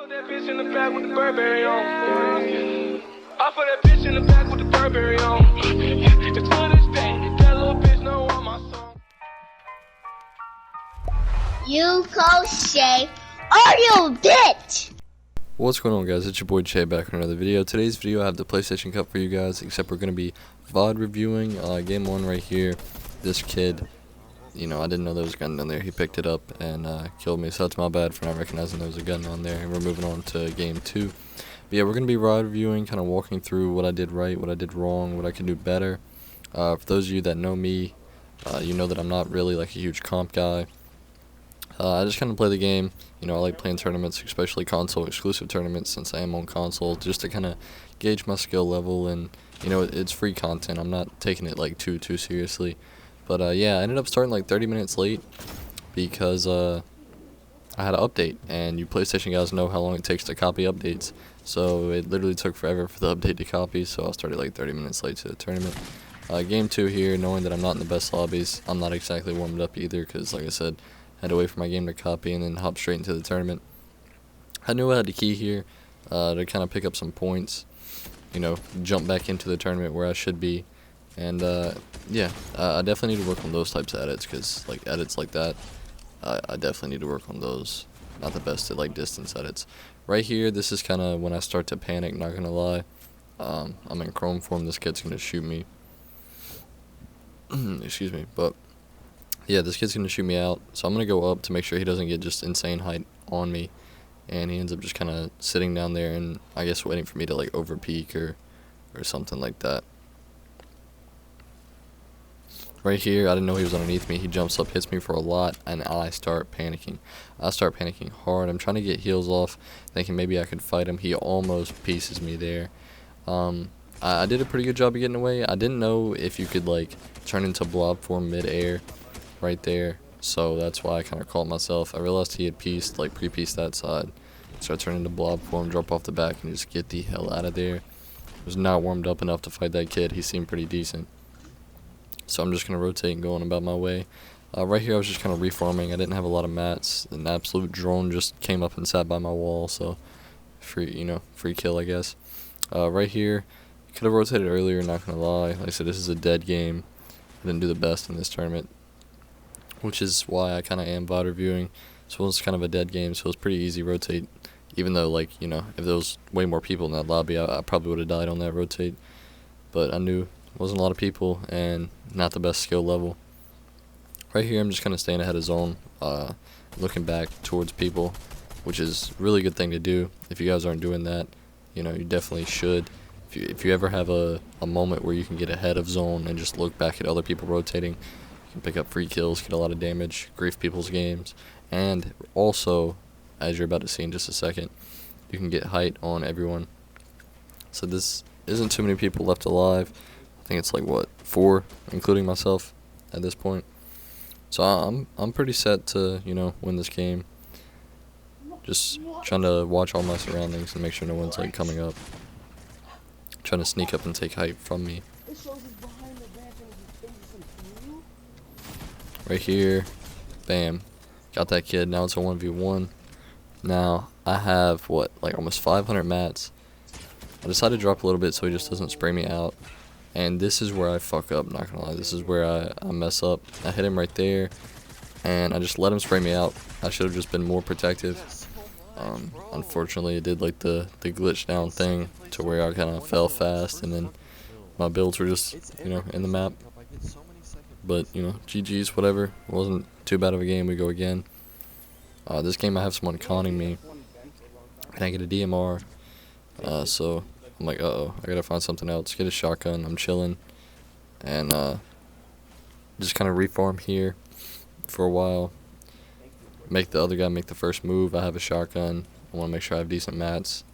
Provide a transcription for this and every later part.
put that bitch in the back with the Burberry on. I put that bitch in the back with the Burberry on. It's for this day. That little bitch know all my songs. You go Shay, or you bitch! What's going on, guys? It's your boy Jay back with another video. Today's video I have the PlayStation Cup for you guys, except we're going to be VOD reviewing game 1 right here. This kid, you know, I didn't know there was a gun down there. He picked it up and killed me, so that's my bad for not recognizing there was a gun on there. And we're moving on to game 2. But yeah, we're going to be VOD reviewing, kind of walking through what I did right, what I did wrong, what I could do better. For those of you that know me, you know that I'm not really like a huge comp guy. I just kind of play the game. You know, I like playing tournaments, especially console exclusive tournaments, since I am on console, just to kind of gauge my skill level. And you know, it's free content. I'm not taking it like too seriously. But yeah, I ended up starting like 30 minutes late because I had an update, and you PlayStation guys know how long it takes to copy updates. So it literally took forever for the update to copy. So I started like 30 minutes late to the tournament. Game 2 here, knowing that I'm not in the best lobbies. I'm not exactly warmed up either, because like I said, I had to wait for my game to copy and then hop straight into the tournament. I knew I had the key here to kind of pick up some points, you know, jump back into the tournament where I should be. And yeah, I definitely need to work on those types of edits, because like edits like that, I definitely need to work on those. Not the best at like distance edits. Right here, this is kind of when I start to panic, not gonna lie. I'm in Chrome form, this kid's gonna shoot me. Excuse me, but yeah, this kid's going to shoot me out, so I'm going to go up to make sure he doesn't get just insane height on me, and he ends up just kind of sitting down there and I guess waiting for me to like over peek or something like that. Right here, I didn't know he was underneath me. He jumps up, hits me for a lot, and I start panicking. I start panicking hard. I'm trying to get heals off, thinking maybe I could fight him. He almost pieces me there. I did a pretty good job of getting away. I didn't know if you could like turn into blob form mid-air right there, so that's why I kind of caught myself. I realized he had pieced, like pre-pieced that side, so I turned into blob form, drop off the back, and just get the hell out of there. I was not warmed up enough to fight that kid. He seemed pretty decent, so I'm just gonna rotate and go on about my way. Right here I was just kind of reforming. I didn't have a lot of mats. An absolute drone just came up and sat by my wall, so free kill, I guess. Right here, could have rotated earlier, not gonna lie. Like I said, this is a dead game. I didn't do the best in this tournament, which is why I kind of am VOD reviewing. So it's kind of a dead game, so it's pretty easy rotate. Even though, like, you know, if there was way more people in that lobby, I probably would have died on that rotate. But I knew there wasn't a lot of people and not the best skill level. Right here, I'm just kind of staying ahead of zone, looking back towards people, which is a really good thing to do. If you guys aren't doing that, you know, you definitely should. If you ever have a moment where you can get ahead of zone and just look back at other people rotating, pick up free kills, get a lot of damage, grief people's games, and also, as you're about to see in just a second, you can get height on everyone. So this isn't too many people left alive. I think it's like what, 4, including myself at this point. So I'm pretty set to, you know, win this game. Just trying to watch all my surroundings and make sure no one's like coming up, trying to sneak up and take height from me. Right here, bam, got that kid. Now it's a 1v1. Now I have what, like almost 500 mats. I decided to drop a little bit so he just doesn't spray me out, and this is where I fuck up, not gonna lie. This is where I mess up. I hit him right there and I just let him spray me out. I should have just been more protective. Unfortunately, it did like the glitch down thing to where I kind of fell fast, and then my builds were just, you know, in the map. But, you know, GG's, whatever. It wasn't too bad of a game. We go again. This game I have someone conning me. I can't get a DMR. So I'm like, uh-oh, I gotta find something else. Get a shotgun. I'm chilling. And just kind of reform here for a while. Make the other guy make the first move. I have a shotgun. I want to make sure I have decent mats.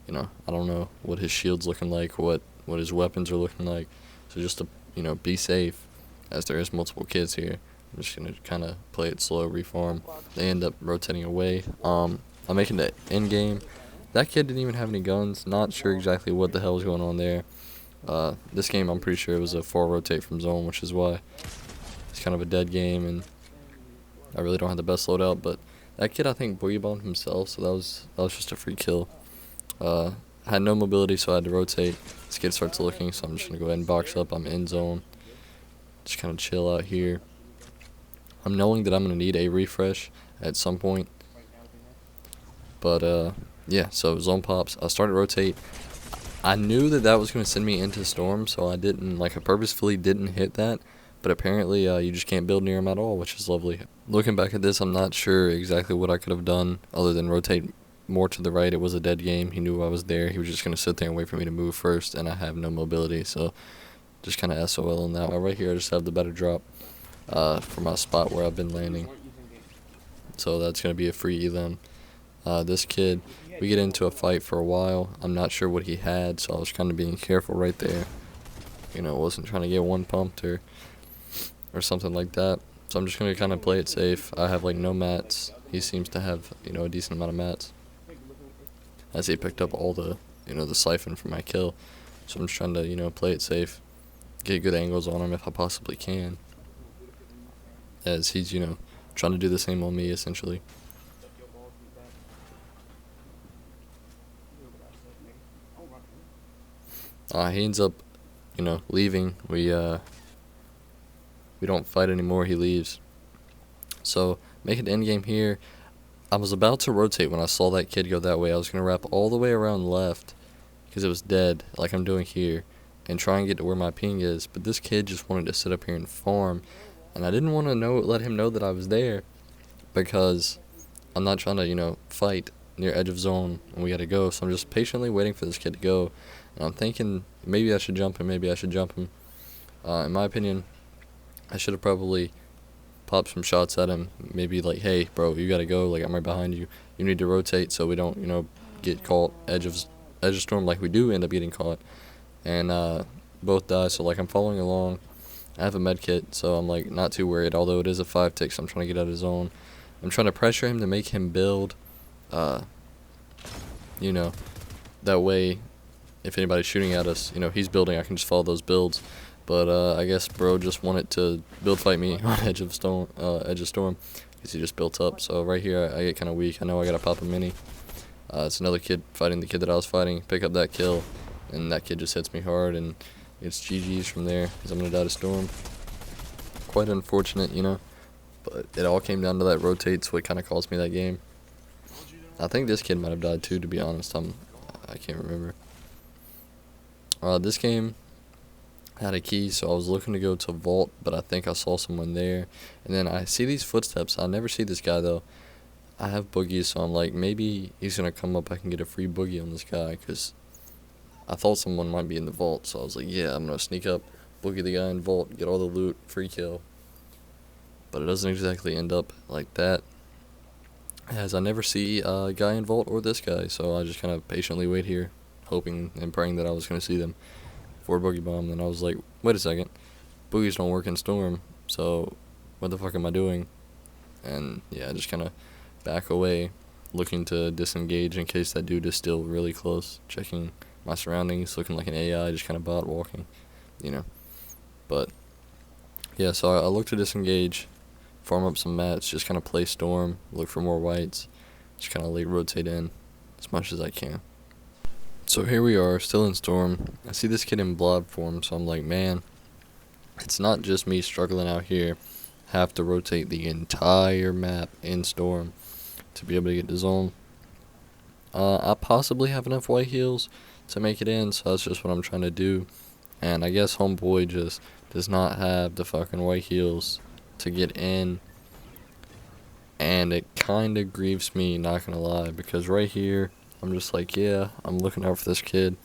You know, I don't know what his shield's looking like, what his weapons are looking like. So just to, you know, be safe, as there is multiple kids here, I'm just going to kind of play it slow, reform. They end up rotating away. I'm making the end game. That kid didn't even have any guns. Not sure exactly what the hell was going on there. This game, I'm pretty sure it was a 4 rotate from zone, which is why it's kind of a dead game, and I really don't have the best loadout, but That kid I think boogie bombed himself, so that was just a free kill. Had no mobility, so I had to rotate. This kid starts looking, so I'm just gonna go ahead and box up. I'm in zone. Just kind of chill out here. I'm knowing that I'm gonna need a refresh at some point. But yeah, so zone pops. I started to rotate. I knew that was gonna send me into storm, so I didn't I purposefully didn't hit that. But apparently, you just can't build near him at all, which is lovely. Looking back at this, I'm not sure exactly what I could have done other than rotate more to the right. It was a dead game. He knew I was there. He was just going to sit there and wait for me to move first, and I have no mobility. So just kind of SOL on that. Right here, I just have the better drop for my spot where I've been landing. So that's going to be a free elim. This kid, we get into a fight for a while. I'm not sure what he had, so I was kind of being careful right there. Wasn't trying to get one pumped or something like that. So I'm just going to kind of play it safe. I have no mats. He seems to have, a decent amount of mats. As he picked up all the, the siphon from my kill. So I'm just trying to, play it safe. Get good angles on him if I possibly can. As he's, trying to do the same on me, essentially. He ends up, leaving. We don't fight anymore, he leaves. So, make it end game here. I was about to rotate when I saw that kid go that way. I was going to wrap all the way around left, because it was dead, like I'm doing here, and try and get to where my ping is. But this kid just wanted to sit up here and farm, and I didn't want to let him know that I was there, because I'm not trying to, fight near edge of zone, and we got to go. So I'm just patiently waiting for this kid to go, and I'm thinking maybe I should jump him, maybe I should jump him. In my opinion, I should have probably popped some shots at him. Maybe hey, bro, you gotta go. I'm right behind you. You need to rotate so we don't, get caught edge of storm like we do end up getting caught. And both die. So I'm following along. I have a med kit, so I'm not too worried. Although it is a 5-tick, so I'm trying to get out of zone. I'm trying to pressure him to make him build. That way, if anybody's shooting at us, he's building. I can just follow those builds. But I guess bro just wanted to build fight me on edge of storm, because he just built up. So right here I get kind of weak. I know I gotta pop a mini. It's another kid fighting the kid that I was fighting. Pick up that kill, and that kid just hits me hard, and it's GG's from there, because I'm gonna die to storm. Quite unfortunate, but it all came down to that rotate, so it kind of cost me that game. I think this kid might have died too, to be honest. I can't remember. This game had a key, so I was looking to go to vault, but I think I saw someone there. And then I see these footsteps. I never see this guy though. I have boogies, so I'm maybe he's gonna come up. I can get a free boogie on this guy, because I thought someone might be in the vault. So I was yeah, I'm gonna sneak up, boogie the guy in vault, get all the loot, free kill. But it doesn't exactly end up like that, as I never see a guy in vault or this guy. So I just kind of patiently wait here, hoping and praying that I was gonna see them. For boogie bomb, then I was wait a second, boogies don't work in storm, so what the fuck am I doing? And yeah, I just kind of back away, looking to disengage in case that dude is still really close, checking my surroundings, looking like an AI, just kind of bot walking, but yeah, so I look to disengage, farm up some mats, just kind of play storm, look for more whites, just kind of late rotate in as much as I can. So here we are, still in storm. I see this kid in blob form, so I'm man, it's not just me struggling out here. Have to rotate the entire map in storm to be able to get to zone. I possibly have enough white heals to make it in, so that's just what I'm trying to do. And I guess homeboy just does not have the fucking white heals to get in. And it kinda grieves me, not gonna lie, because right here, I'm just yeah, I'm looking out for this kid.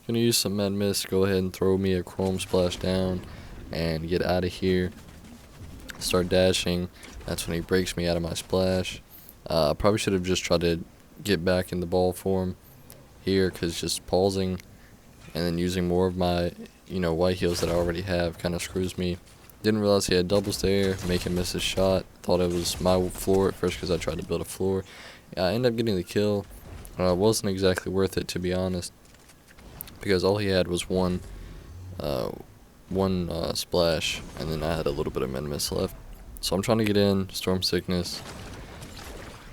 Gonna use some med mist, go ahead and throw me a chrome splash down and get out of here. Start dashing. That's when he breaks me out of my splash. Probably should have just tried to get back in the ball form here, because just pausing and then using more of my, white heals that I already have kind of screws me. Didn't realize he had doubles there, make him miss his shot. Thought it was my floor at first because I tried to build a floor. I ended up getting the kill. Wasn't exactly worth it, to be honest, because all he had was one splash, and then I had a little bit of med mist left. So I'm trying to get in, storm sickness,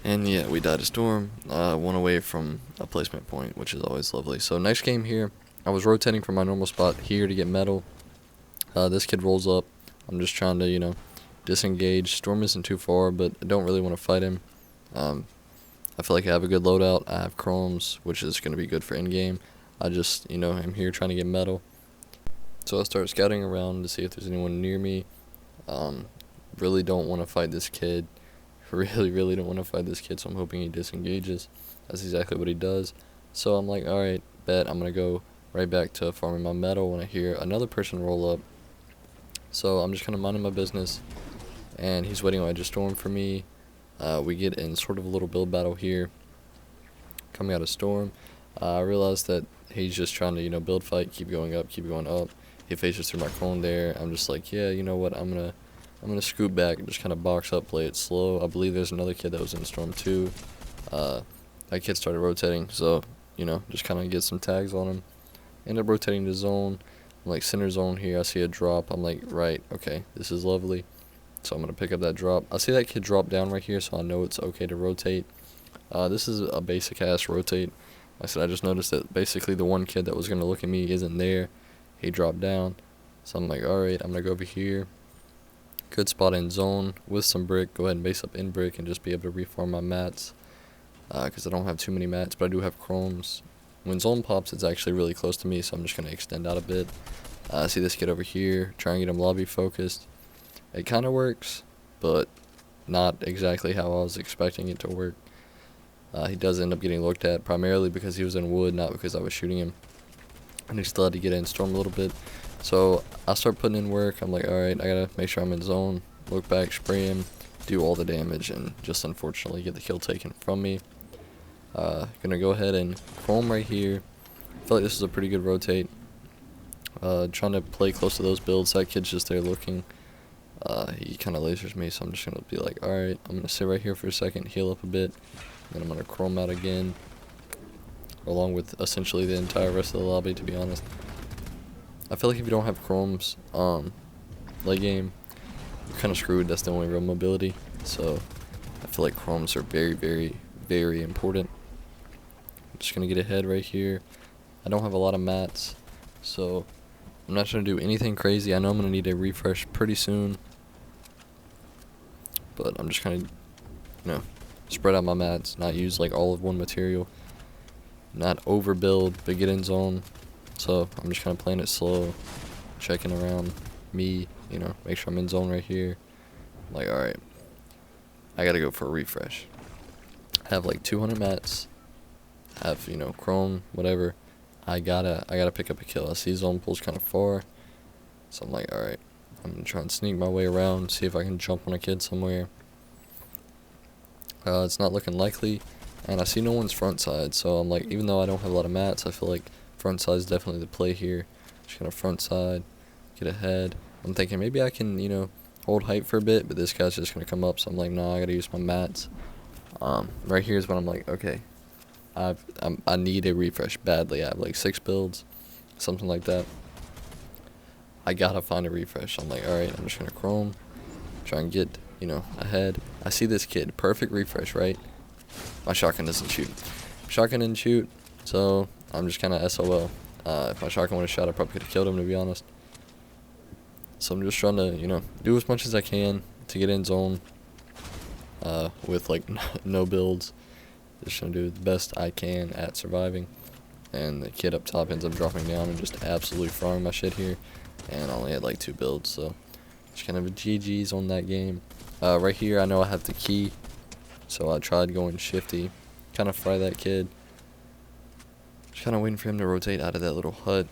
And yeah, we died a storm, one away from a placement point, which is always lovely. So next game here, I was rotating from my normal spot here to get metal. This kid rolls up. I'm just trying to, disengage. Storm isn't too far, but I don't really want to fight him. I feel like I have a good loadout. I have chromes, which is going to be good for in-game. I just, I'm here trying to get metal. So I start scouting around to see if there's anyone near me. Really don't want to fight this kid. Really don't want to fight this kid, so I'm hoping he disengages. That's exactly what he does. So I'm like, alright, bet I'm going to go right back to farming my metal when I hear another person roll up. So I'm just kind of minding my business, and he's waiting on Edge of Storm for me. We get in sort of a little build battle here, coming out of Storm. I realize that he's just trying to, build fight, keep going up. He faces through my clone there. I'm just like, yeah, you know what, I'm gonna scoot back and just kind of box up, play it slow. I believe there's another kid that was in Storm too. That kid started rotating, so, just kind of get some tags on him. End up rotating to zone. I'm like, center zone here. I see a drop. I'm like, right, okay, this is lovely. So I'm going to pick up that drop. I see that kid drop down right here, so I know it's okay to rotate. This is a basic ass rotate. Like I said, I just noticed that basically the one kid that was going to look at me isn't there. He dropped down. So I'm like, alright, I'm going to go over here. Good spot in zone with some brick. Go ahead and base up in brick and just be able to reform my mats. Because I don't have too many mats, but I do have chromes. When zone pops, it's actually really close to me, so I'm just going to extend out a bit. I see this kid over here, try and get him lobby focused. It kind of works, but not exactly how I was expecting it to work. He does end up getting looked at, primarily because he was in wood, not because I was shooting him. And he still had to get in storm a little bit. So I start putting in work. I'm like, alright, I gotta make sure I'm in zone. Look back, spray him, do all the damage, and just unfortunately get the kill taken from me. Gonna go ahead and chrome right here. I feel like this is a pretty good rotate. Trying to play close to those builds. That kid's just there looking. He kind of lasers me, so I'm just gonna be like, alright, I'm gonna sit right here for a second, heal up a bit, then I'm gonna chrome out again, along with essentially the entire rest of the lobby, to be honest. I feel like if you don't have chromes late game, you're kind of screwed. That's the only real mobility. So I feel like chromes are very important. I'm just gonna get ahead right here. I don't have a lot of mats, so I'm not trying to do anything crazy. I know I'm gonna need a refresh pretty soon, but I'm just kind of, spread out my mats, not use like all of one material, not overbuild, but get in zone. So I'm just kind of playing it slow, checking around me, make sure I'm in zone right here. I'm like, alright, I gotta go for a refresh. I have like 200 mats, have, chrome, whatever. I gotta pick up a kill. I see zone pulls kind of far, so I'm like, alright, I'm gonna try and sneak my way around, see if I can jump on a kid somewhere. It's not looking likely, and I see no one's front side, so I'm like, even though I don't have a lot of mats, I feel like front side is definitely the play here. Just gonna front side, get ahead. I'm thinking maybe I can, hold height for a bit, but this guy's just gonna come up, so I'm like, no, I gotta use my mats. Right here is when I'm like, okay, I need a refresh badly. I have like 6 builds, something like that. I gotta find a refresh. I'm like, alright, I'm just gonna chrome, try and get, ahead. I see this kid, perfect refresh, right? My shotgun doesn't shoot. Shotgun didn't shoot, so I'm just kind of SOL. If my shotgun would have shot, I probably could have killed him, to be honest. So I'm just trying to, do as much as I can to get in zone with like no builds. Just trying to do the best I can at surviving. And the kid up top ends up dropping down and just absolutely frying my shit here. And I only had like 2 builds, so just kind of a GG's on that game. Right here, I know I have the key, so I tried going shifty, kind of fry that kid. Just kind of waiting for him to rotate out of that little hut.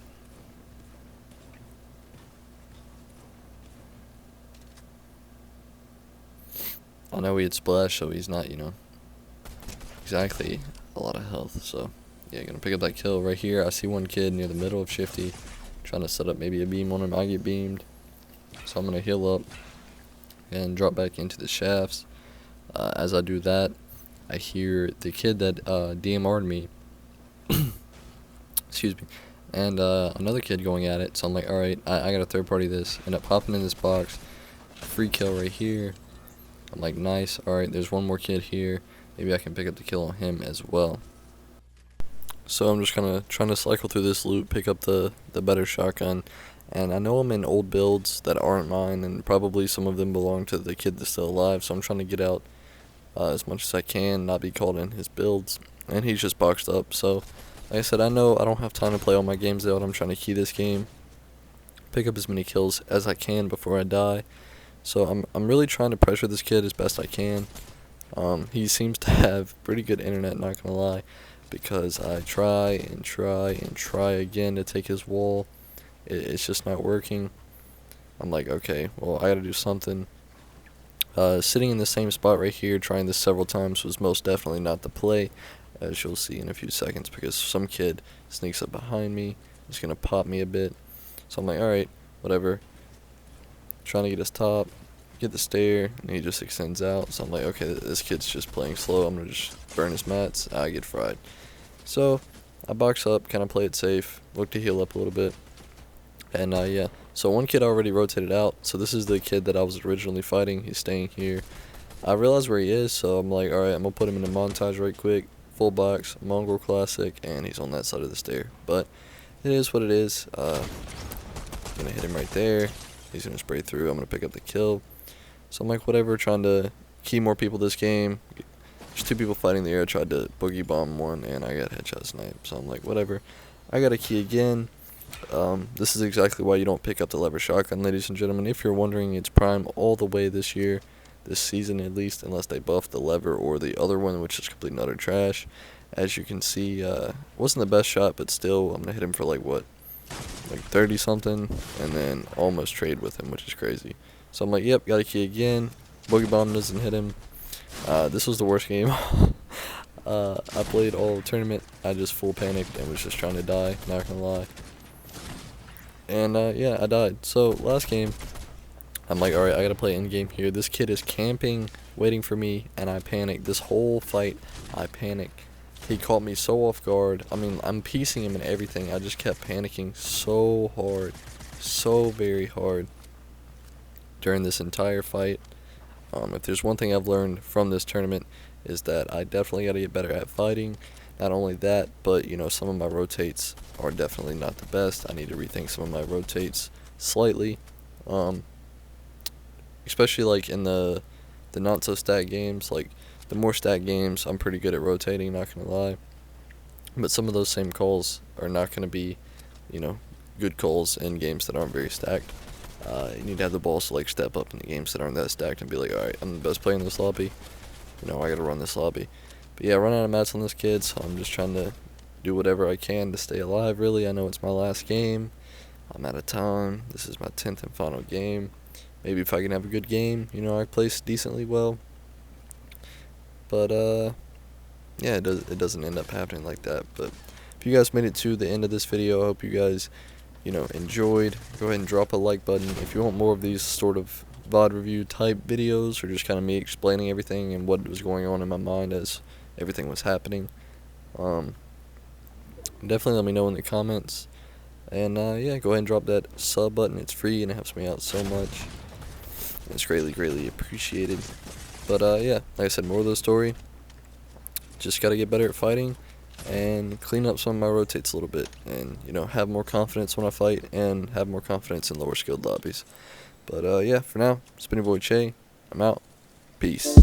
I know he had splash, so he's not, exactly a lot of health. So yeah, gonna pick up that kill right here. I see one kid near the middle of shifty, trying to set up maybe a beam on him. I get beamed, so I'm gonna heal up and drop back into the shafts. As I do that, I hear the kid that DMR'd me excuse me, and another kid going at it. So I'm like, alright, I gotta third party this. End up popping in this box, free kill right here. I'm like, nice. Alright, there's one more kid here. maybe I can pick up the kill on him as well. So I'm just kind of trying to cycle through this loot, pick up the better shotgun. And I know I'm in old builds that aren't mine, and probably some of them belong to the kid that's still alive, so I'm trying to get out as much as I can, not be caught in his builds. And he's just boxed up, so like I said, I know I don't have time to play all my games out. I'm trying to key this game, pick up as many kills as I can before I die. So I'm really trying to pressure this kid as best I can. He seems to have pretty good internet, not gonna lie, because I try and try and try again to take his wall. It's just not working. I'm like, okay, well, I gotta do something. Sitting in the same spot right here, trying this several times, was most definitely not the play, as you'll see in a few seconds, because some kid sneaks up behind me, is gonna pop me a bit. So I'm like, alright, whatever. Trying to get his top, get the stair, and he just extends out. So I'm like, okay, this kid's just playing slow. I'm gonna just burn his mats. I get fried. So I box up, kind of play it safe, look to heal up a little bit. And yeah, so one kid already rotated out, so this is the kid that I was originally fighting. He's staying here. I realize where he is, so I'm like, alright, I'm gonna put him in a montage right quick. Full box, Mongol classic, and he's on that side of the stair. But it is what it is. Gonna hit him right there. He's gonna spray through. I'm gonna pick up the kill. So I'm like, whatever, trying to key more people this game. There's two people fighting in the air. I tried to boogie bomb one, and I got headshot snipe. So I'm like, whatever. I got a key again. This is exactly why you don't pick up the lever shotgun, ladies and gentlemen. If you're wondering, it's prime all the way this year, this season at least, unless they buff the lever or the other one, which is complete and utter trash. As you can see, wasn't the best shot, but still, I'm gonna hit him for like 30 something, and then almost trade with him, which is crazy. So I'm like, yep, got a key again. Boogie bomb doesn't hit him. This was the worst game. I played all tournament. I just full panicked and was just trying to die, not gonna lie. And yeah, I died. So last game, I'm like, alright, I gotta play in game here. This kid is camping, waiting for me, and I panicked. This whole fight, I panicked. He caught me so off guard. I mean, I'm piecing him and everything. I just kept panicking so hard, so very hard during this entire fight. If there's one thing I've learned from this tournament, is that I definitely gotta get better at fighting. Not only that, but you know, some of my rotates are definitely not the best. I need to rethink some of my rotates slightly, especially like in the not so stat games. Like the more stat games, I'm pretty good at rotating, not gonna lie, but some of those same calls are not gonna be, you know, good calls in games that aren't very stacked. You need to have the balls to like step up in the games that aren't that stacked and be like, alright, I'm the best player in this lobby, you know, I gotta run this lobby. But yeah, I run out of mats on this kid, so I'm just trying to do whatever I can to stay alive, really. I know it's my last game. I'm out of time. This is my 10th and final game. Maybe if I can have a good game, you know, I place decently well. But, yeah, it doesn't end up happening like that. But if you guys made it to the end of this video, I hope you guys, you know, enjoyed. Go ahead and drop a like button. If you want more of these sort of VOD review type videos, or just kind of me explaining everything and what was going on in my mind as everything was happening, definitely let me know in the comments. And yeah, go ahead and drop that sub button. It's free and it helps me out so much. It's greatly appreciated. But yeah, like I said, more of the story. Just gotta get better at fighting and clean up some of my rotates a little bit, and you know, have more confidence when I fight and have more confidence in lower skilled lobbies. But yeah, for now, it's been your boy Che. I'm out. Peace.